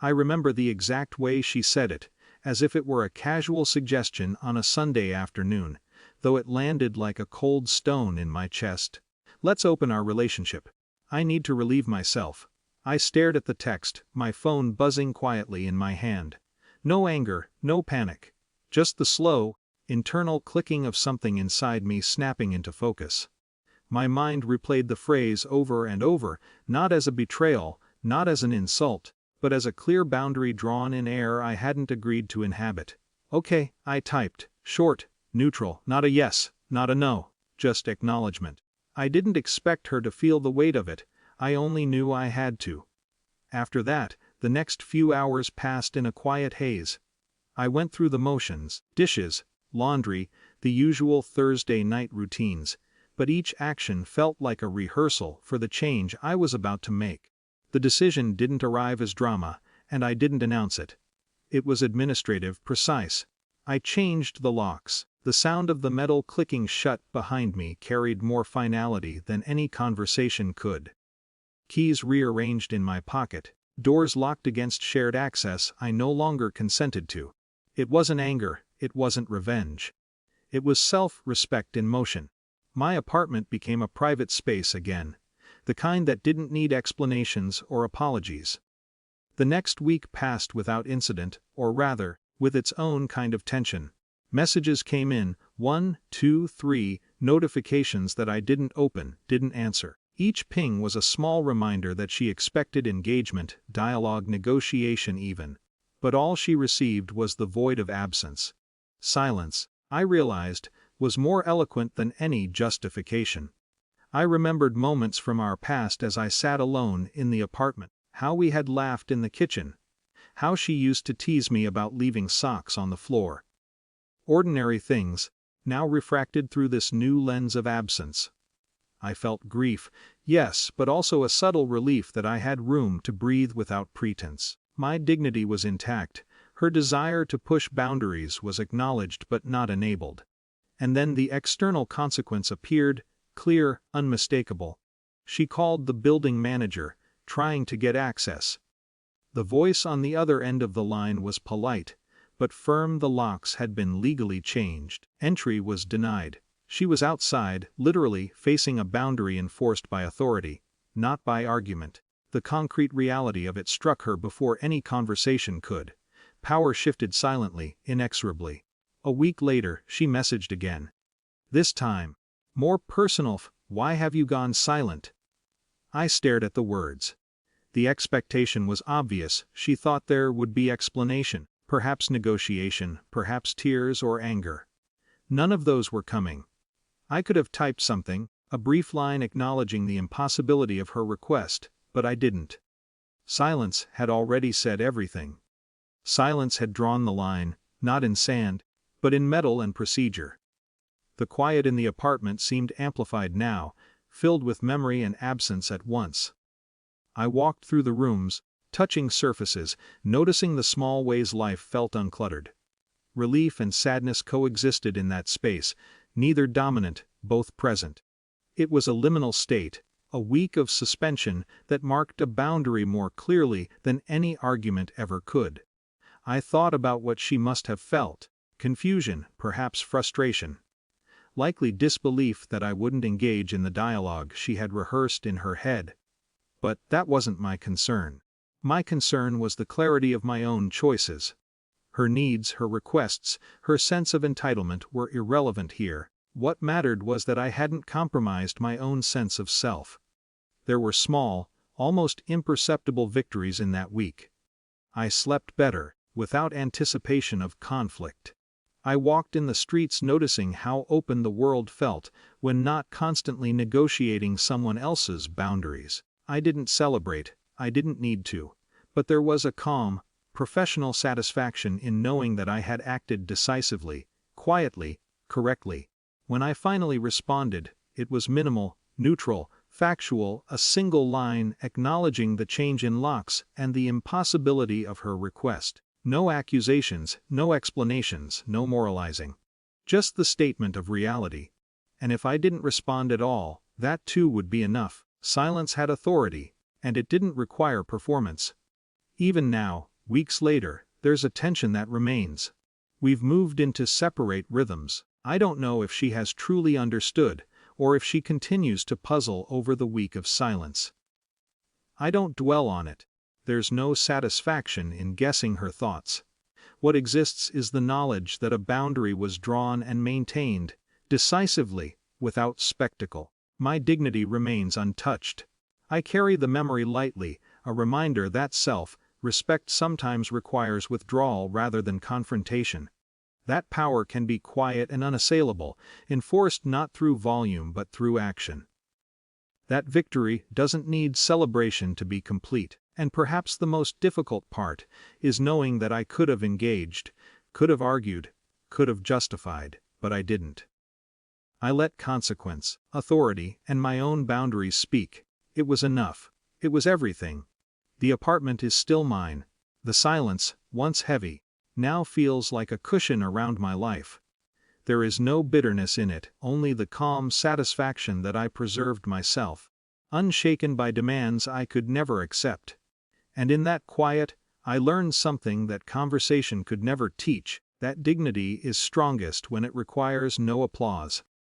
I remember the exact way she said it, as if it were a casual suggestion on a Sunday afternoon, though it landed like a cold stone in my chest. "Let's open our relationship. I need to relieve myself." I stared at the text, my phone buzzing quietly in my hand. No anger, no panic. Just the slow, internal clicking of something inside me snapping into focus. My mind replayed the phrase over and over, not as a betrayal, not as an insult, but as a clear boundary drawn in air I hadn't agreed to inhabit. "Okay," I typed, short, neutral, not a yes, not a no, just acknowledgement. I didn't expect her to feel the weight of it, I only knew I had to. After that, the next few hours passed in a quiet haze. I went through the motions, dishes, laundry, the usual Thursday night routines, but each action felt like a rehearsal for the change I was about to make. The decision didn't arrive as drama, and I didn't announce it. It was administrative, precise. I changed the locks. The sound of the metal clicking shut behind me carried more finality than any conversation could. Keys rearranged in my pocket, doors locked against shared access I no longer consented to. It wasn't anger, it wasn't revenge. It was self-respect in motion. My apartment became a private space again, the kind that didn't need explanations or apologies. The next week passed without incident, or rather, with its own kind of tension. Messages came in, 1, 2, 3, notifications that I didn't open, didn't answer. Each ping was a small reminder that she expected engagement, dialogue, negotiation even. But all she received was the void of absence. Silence, I realized, was more eloquent than any justification. I remembered moments from our past as I sat alone in the apartment, how we had laughed in the kitchen, how she used to tease me about leaving socks on the floor. Ordinary things, now refracted through this new lens of absence. I felt grief, yes, but also a subtle relief that I had room to breathe without pretense. My dignity was intact, her desire to push boundaries was acknowledged but not enabled. And then the external consequence appeared, clear, unmistakable. She called the building manager, trying to get access. The voice on the other end of the line was polite, but firm. The locks had been legally changed. Entry was denied. She was outside, literally facing a boundary enforced by authority, not by argument. The concrete reality of it struck her before any conversation could. Power shifted silently, inexorably. A week later, she messaged again. This time, more personal. "Why have you gone silent?" I stared at the words. The expectation was obvious. She thought there would be explanation, perhaps negotiation, perhaps tears or anger. None of those were coming. I could have typed something, a brief line acknowledging the impossibility of her request, but I didn't. Silence had already said everything. Silence had drawn the line, not in sand, but in metal and procedure. The quiet in the apartment seemed amplified now, filled with memory and absence at once. I walked through the rooms, touching surfaces, noticing the small ways life felt uncluttered. Relief and sadness coexisted in that space, neither dominant, both present. It was a liminal state, a week of suspension that marked a boundary more clearly than any argument ever could. I thought about what she must have felt: confusion, perhaps frustration. Likely disbelief that I wouldn't engage in the dialogue she had rehearsed in her head. But that wasn't my concern. My concern was the clarity of my own choices. Her needs, her requests, her sense of entitlement were irrelevant here. What mattered was that I hadn't compromised my own sense of self. There were small, almost imperceptible victories in that week. I slept better, without anticipation of conflict. I walked in the streets noticing how open the world felt when not constantly negotiating someone else's boundaries. I didn't celebrate, I didn't need to, but there was a calm, professional satisfaction in knowing that I had acted decisively, quietly, correctly. When I finally responded, it was minimal, neutral, factual, a single line acknowledging the change in locks and the impossibility of her request. No accusations, no explanations, no moralizing. Just the statement of reality. And if I didn't respond at all, that too would be enough. Silence had authority, and it didn't require performance. Even now, weeks later, there's a tension that remains. We've moved into separate rhythms. I don't know if she has truly understood, or if she continues to puzzle over the week of silence. I don't dwell on it. There's no satisfaction in guessing her thoughts. What exists is the knowledge that a boundary was drawn and maintained, decisively, without spectacle. My dignity remains untouched. I carry the memory lightly, a reminder that self-respect sometimes requires withdrawal rather than confrontation. That power can be quiet and unassailable, enforced not through volume but through action. That victory doesn't need celebration to be complete, and perhaps the most difficult part is knowing that I could have engaged, could have argued, could have justified, but I didn't. I let consequence, authority, and my own boundaries speak. It was enough. It was everything. The apartment is still mine. The silence, once heavy, now feels like a cushion around my life. There is no bitterness in it, only the calm satisfaction that I preserved myself, unshaken by demands I could never accept. And in that quiet, I learned something that conversation could never teach, that dignity is strongest when it requires no applause.